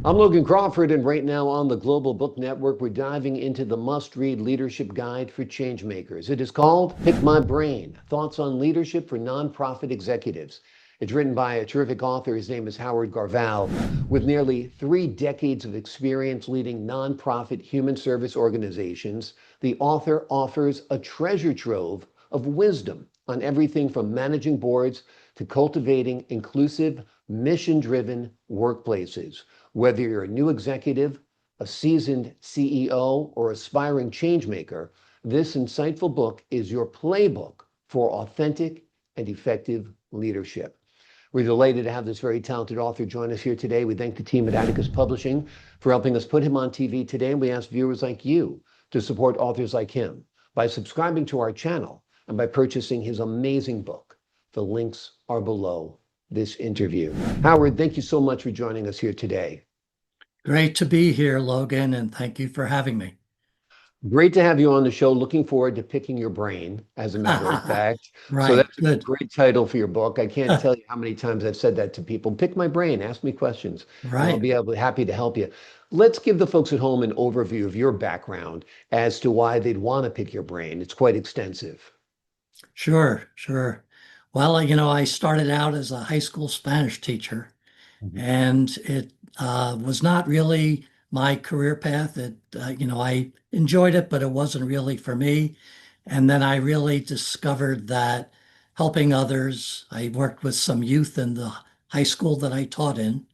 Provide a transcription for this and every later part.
I'm Logan Crawford, and right now on the Global Book Network, we're diving into the must-read leadership guide for changemakers. It is called Pick My Brain: Thoughts on Leadership for Nonprofit Executives. It's written by a terrific author. His name is Howard Garval, with nearly 3 decades of experience leading nonprofit human service organizations. The author offers a treasure trove of wisdom on everything from managing boards to cultivating inclusive, mission-driven workplaces. Whether you're a new executive, a seasoned CEO, or aspiring changemaker, this insightful book is your playbook for authentic and effective leadership. We're delighted to have this very talented author join us here today. We thank the team at Atticus Publishing for helping us put him on TV today. And we ask viewers like you to support authors like him by subscribing to our channel and by purchasing his amazing book. The links are below this interview. Howard, thank you so much for joining us here today. Great to be here, Logan, and thank you for having me. Great to have you on the show. Looking forward to picking your brain, as a matter of fact. So Right, that's a good. great title for your book. I can't tell you how many times I've said that to people. Pick my brain, ask me questions, and I'll Right. be happy to help you. Let's give the folks at home an overview of your background as to why they'd want to pick your brain. It's quite extensive. Sure, sure. Well, I started out as a high school Spanish teacher, Mhm. and it was not really my career path. I enjoyed it, but it wasn't really for me. And then I really discovered that helping others, I worked with some youth in the high school that I taught in,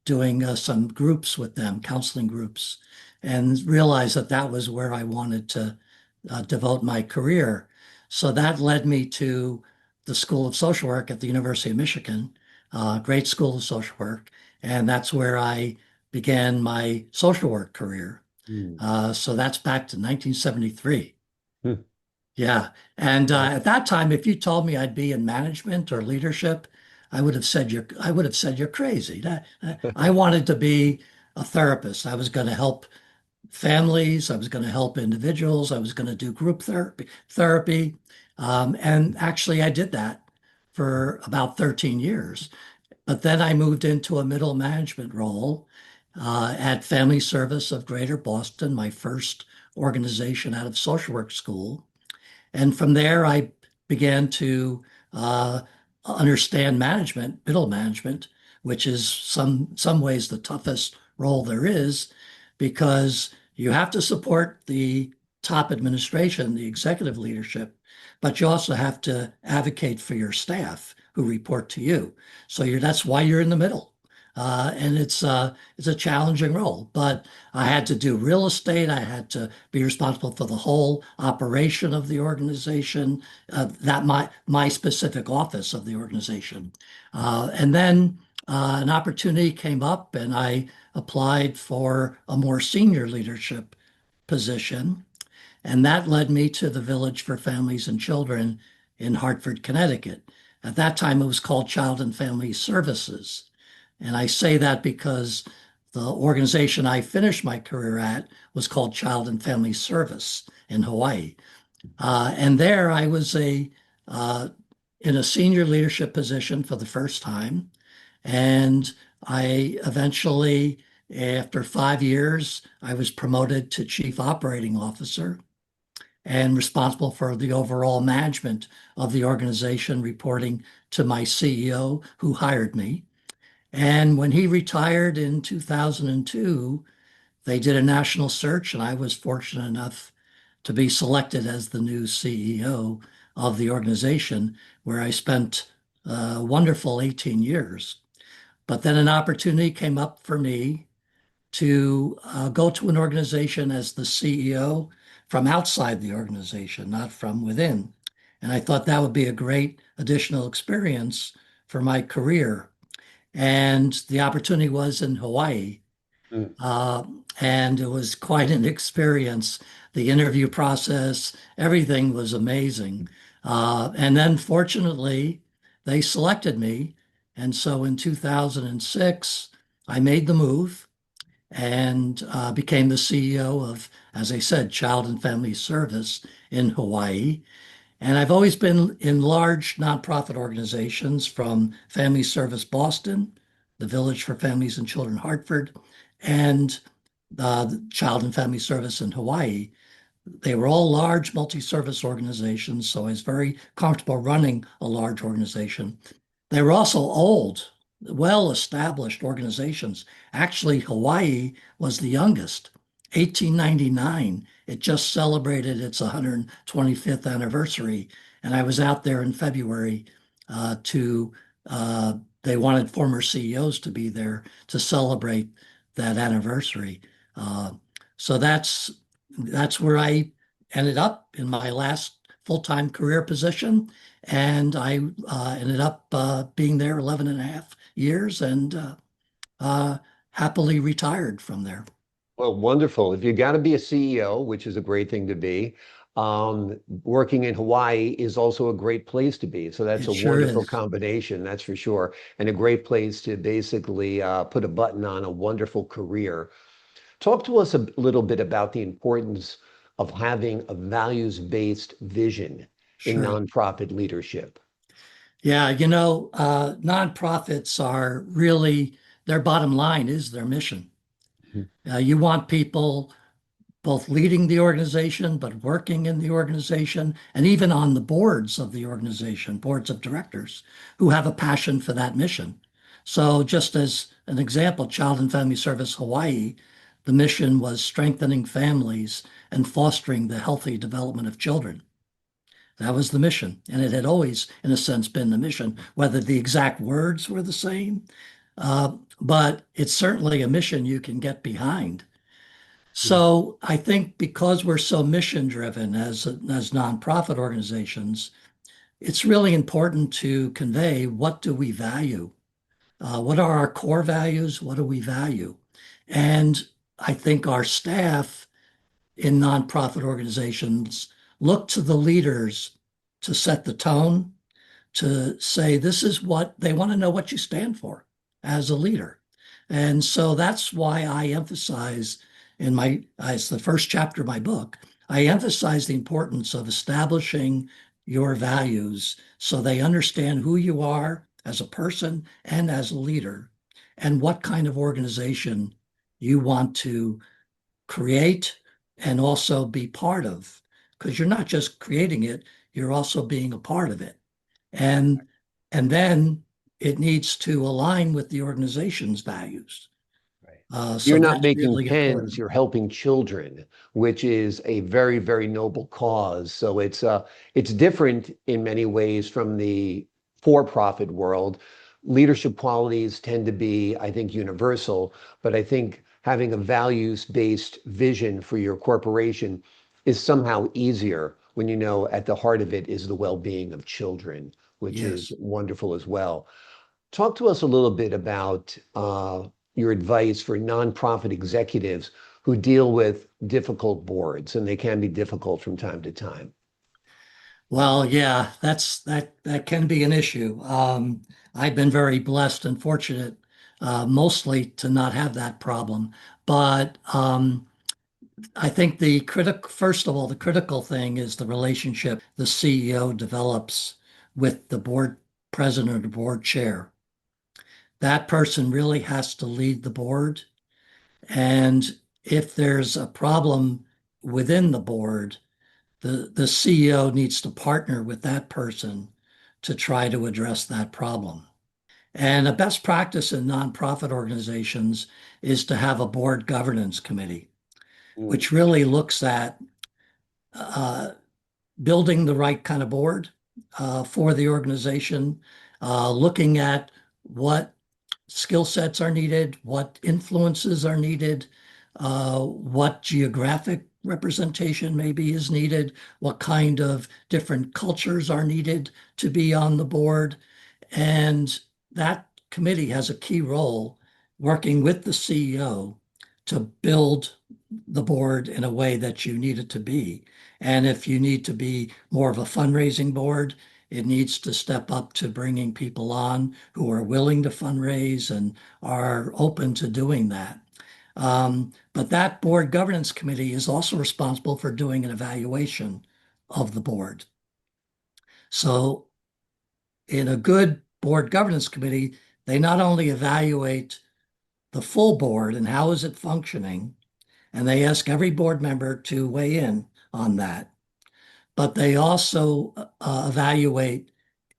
doing some groups with them, counseling groups, and realized that that was where I wanted to devote my career. So that led me to the School of Social Work at the University of Michigan, great school of social work. And that's where I began my social work career. Mm. So that's back to 1973. Hmm. Yeah. And Wow. at that time, if you told me I'd be in management or leadership, I would have said you're crazy. I wanted to be a therapist. I was going to help families. I was going to help individuals. I was going to do group therapy. And actually, I did that for about 13 years. But then I moved into a middle management role at Family Service of Greater Boston, my first organization out of social work school. And from there, I began to uh, understand management, middle management, which is some ways the toughest role there is, because you have to support the top administration, the executive leadership, but you also have to advocate for your staff who report to you. So that's why you're in the middle. And it's a challenging role, but I had to do real estate. I had to be responsible for the whole operation of the organization, that my specific office of the organization. And then an opportunity came up, and I applied for a more senior leadership position, and that led me to the Village for Families and Children in Hartford, Connecticut. At that time, it was called Child and Family Services. And I say that because the organization I finished my career at was called Child and Family Service in Hawaii. And there I was uh, in a senior leadership position for the first time. And I eventually, after 5 years, I was promoted to Chief Operating Officer and responsible for the overall management of the organization, reporting to my CEO who hired me. And when he retired in 2002, they did a national search, and I was fortunate enough to be selected as the new CEO of the organization, where I spent a wonderful 18 years. But then an opportunity came up for me to go to an organization as the CEO from outside the organization, not from within. And I thought that would be a great additional experience for my career. And the opportunity was in Hawaii. Mm. Uh, and it was quite an experience. The interview process, everything was amazing. And then fortunately, they selected me. And so in 2006, I made the move and became the CEO of, as I said, Child and Family Service in Hawaii. And I've always been in large nonprofit organizations, from Family Service Boston, the Village for Families and Children Hartford, and the Child and Family Service in Hawaii. They were all large multi-service organizations, so I was very comfortable running a large organization. They were also old, well-established organizations. Actually, Hawaii was the youngest. 1899, it just celebrated its 125th anniversary, and I was out there in February to. They wanted former CEOs to be there to celebrate that anniversary. Uh, so that's where I ended up in my last full-time career position. And I ended up being there 11 and a half years and uh, happily retired from there. Well, wonderful. If you got to be a CEO, which is a great thing to be, working in Hawaii is also a great place to be. So that's It a sure wonderful is. combination, that's for sure, and a great place to basically put a button on a wonderful career. Talk to us a little bit about the importance of having a values-based vision in Sure. nonprofit leadership. Yeah, nonprofits are really, their bottom line is their mission. Mhm. You want people both leading the organization, but working in the organization, and even on the boards of the organization, boards of directors, who have a passion for that mission. So, just as an example, Child and Family Service Hawaii, the mission was strengthening families and fostering the healthy development of children. That was the mission. And it had always, in a sense, been the mission, whether the exact words were the same. But it's certainly a mission you can get behind. Mhm. So I think because we're so mission driven as nonprofit organizations, it's really important to convey what do we value? What are our core values? What do we value? And I think our staff in nonprofit organizations look to the leaders to set the tone, to say this is what they want to know what you stand for as a leader. And so that's why I emphasize as the first chapter of my book, I emphasize the importance of establishing your values so they understand who you are as a person and as a leader and what kind of organization you want to create and also be part of. Because you're not just creating it, you're also being a part of it. And and then it needs to align with the organization's values. Right. So You're not that's making really pens, important. you're helping children, which is a very, very noble cause. So it's different in many ways from the for-profit world. Leadership qualities tend to be, I think, universal, but I think having a values-based vision for your corporation is somehow easier when you know at the heart of it is the well-being of children, which is Yes. wonderful as well. Talk to us a little bit about your advice for nonprofit executives who deal with difficult boards, and they can be difficult from time to time. Well, yeah, that can be an issue. I've been very blessed and fortunate, mostly to not have that problem. But I think first of all, the critical thing is the relationship the CEO develops with the board president or board chair. That person really has to lead the board. And if there's a problem within the board, the CEO needs to partner with that person to try to address that problem. And a best practice in nonprofit organizations is to have a board governance committee, Mm. which really looks at uh, building the right kind of board for the organization, looking at what skill sets are needed, what influences are needed, what geographic representation maybe is needed, what kind of different cultures are needed to be on the board. And that committee has a key role working with the CEO to build the board in a way that you need it to be. And if you need to be more of a fundraising board, it needs to step up to bringing people on who are willing to fundraise and are open to doing that. But that board governance committee is also responsible for doing an evaluation of the board. So in a good board governance committee, they not only evaluate the full board and how is it functioning. And they ask every board member to weigh in on that. But they also evaluate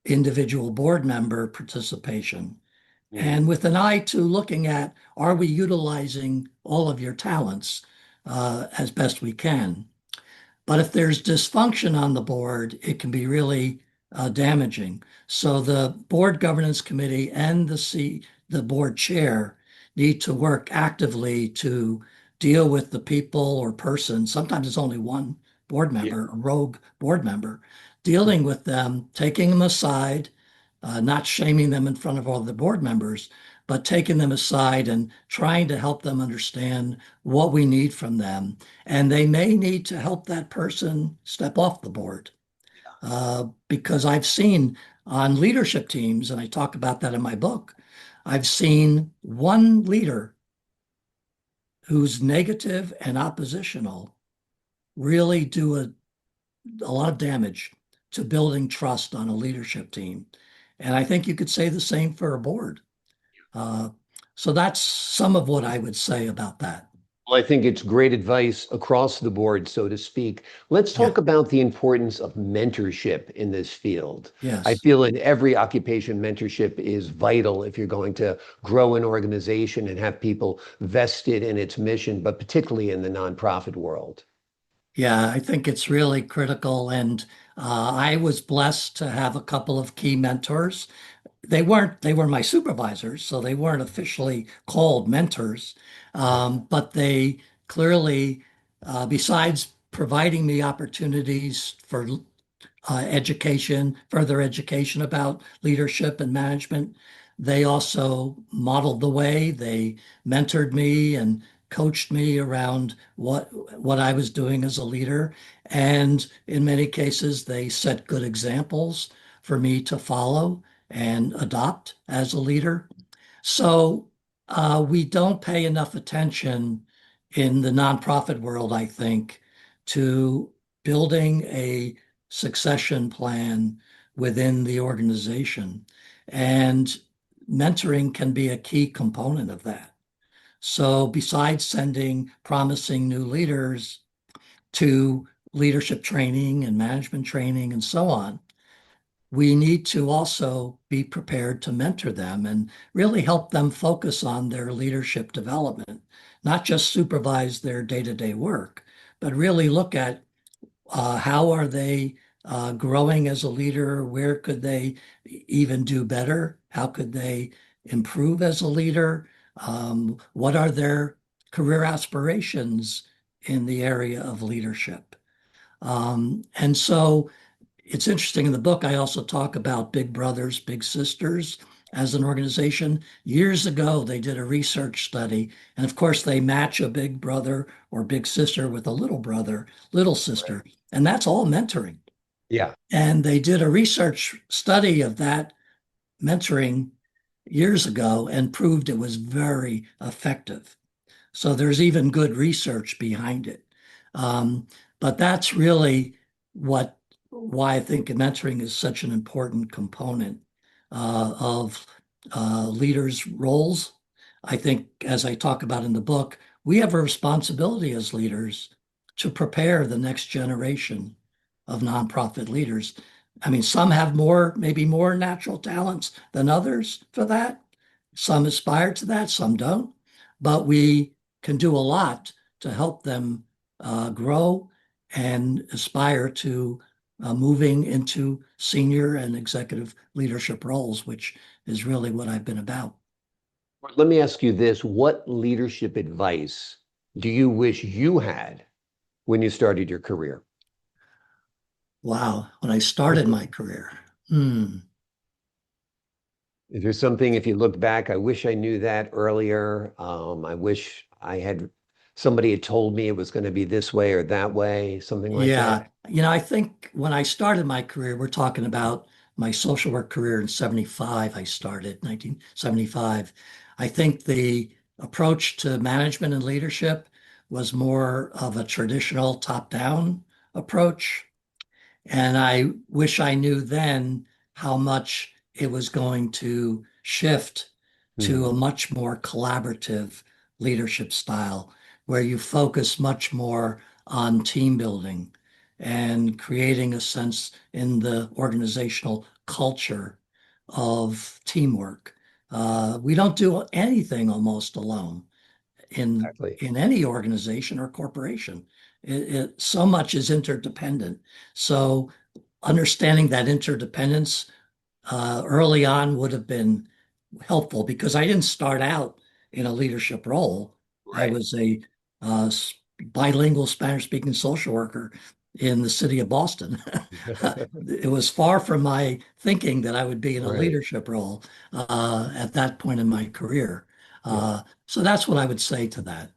individual board member participation. Mhm. And with an eye to looking at, are we utilizing all of your talents as best we can? But if there's dysfunction on the board, it can be really damaging. So the board governance committee and the board chair need to work actively to deal with the people or person. Sometimes it's only one board Yeah. member, a rogue board member, dealing with them, taking them aside, not shaming them in front of all the board members, but taking them aside and trying to help them understand what we need from them. And they may need to help that person step off the board. Because I've seen on leadership teams, and I talk about that in my book, I've seen one leader who's negative and oppositional really do a lot of damage to building trust on a leadership team. And I think you could say the same for a board. Uh, so that's some of what I would say about that. Well, I think it's great advice across the board, so to speak. Let's Yeah. talk about the importance of mentorship in this field. I Yes. feel in every occupation, mentorship is vital if you're going to grow an organization and have people vested in its mission, but particularly in the nonprofit world. Yeah, I think it's really critical. And I was blessed to have a couple of key mentors. They were my supervisors, so they weren't officially called mentors. But they clearly, besides providing me opportunities for education, further education about leadership and management. They also modeled the way. They mentored me and coached me around what I was doing as a leader. And in many cases, they set good examples for me to follow and adopt as a leader. So we don't pay enough attention in the nonprofit world, I think, to building a succession plan within the organization. And mentoring can be a key component of that. So, besides sending promising new leaders to leadership training and management training and so on, we need to also be prepared to mentor them and really help them focus on their leadership development, not just supervise their day-to-day work, but really look at how are they growing as a leader? Where could they even do better? How could they improve as a leader? What are their career aspirations in the area of leadership? And so it's interesting in the book, I also talk about Big Brothers, Big Sisters as an organization. Years ago, they did a research study, and of course, they match a big brother or big sister with a little brother, little sister, and that's all mentoring. Yeah. And they did a research study of that mentoring years ago and proved it was very effective. So there's even good research behind it. Um, but that's really what why I think mentoring is such an important component of leaders' roles. I think, as I talk about in the book, we have a responsibility as leaders to prepare the next generation of nonprofit leaders. I mean, some have more, maybe more natural talents than others for that. Some aspire to that, some don't. But we can do a lot to help them grow and aspire to moving into senior and executive leadership roles, which is really what I've been about. Let me ask you this. What leadership advice do you wish you had when you started your career? Wow, when I started my career. Hmm. Is there something, if you look back, I wish I knew that earlier. I wish I had somebody had told me it was going to be this way or that way, something like that. Yeah, I think when I started my career, we're talking about my social work career in 75. I started 1975. I think the approach to management and leadership was more of a traditional top-down approach. And I wish I knew then how much it was going to shift to a Mhm. much more collaborative leadership style where you focus much more on team building and creating a sense in the organizational culture of teamwork. We don't do anything almost alone in Exactly. in any organization or corporation. So much is interdependent. So understanding that interdependence early on would have been helpful because I didn't start out in a leadership role. I Right. was a uh, bilingual Spanish speaking social worker in the city of Boston. It was far from my thinking that I would be in a Right. leadership role at that point in my career. Yeah. So that's what I would say to that.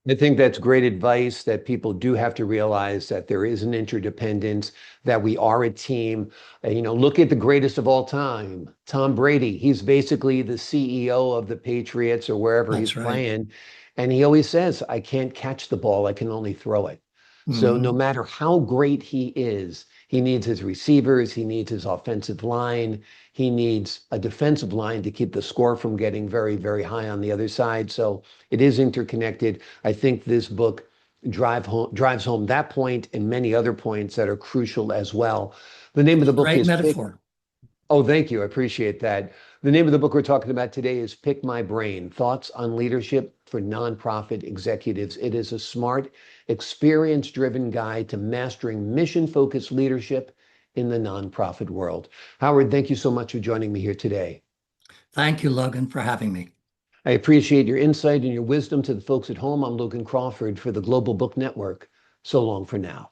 I think that's great advice that people do have to realize that there is an interdependence, that we are a team. Look at the greatest of all time, Tom Brady. He's basically the CEO of the Patriots or wherever he's That's right. playing. And he always says, I can't catch the ball, I can only throw it. So no Mhm. matter how great he is, he needs his receivers, he needs his offensive line, he needs a defensive line to keep the score from getting very, very high on the other side. So it is interconnected. I think this book drives home that point and many other points that are crucial as well. The name of the book Great is Pick. metaphor. Oh, thank you. I appreciate that. The name of the book we're talking about today is Pick My Brain: Thoughts on Leadership for Nonprofit Executives. It is a smart, experience-driven guide to mastering mission-focused leadership in the nonprofit world. Howard, thank you so much for joining me here today. Thank you, Logan, for having me. I appreciate your insight and your wisdom. To the folks at home, I'm Logan Crawford for the Global Book Network. So long for now.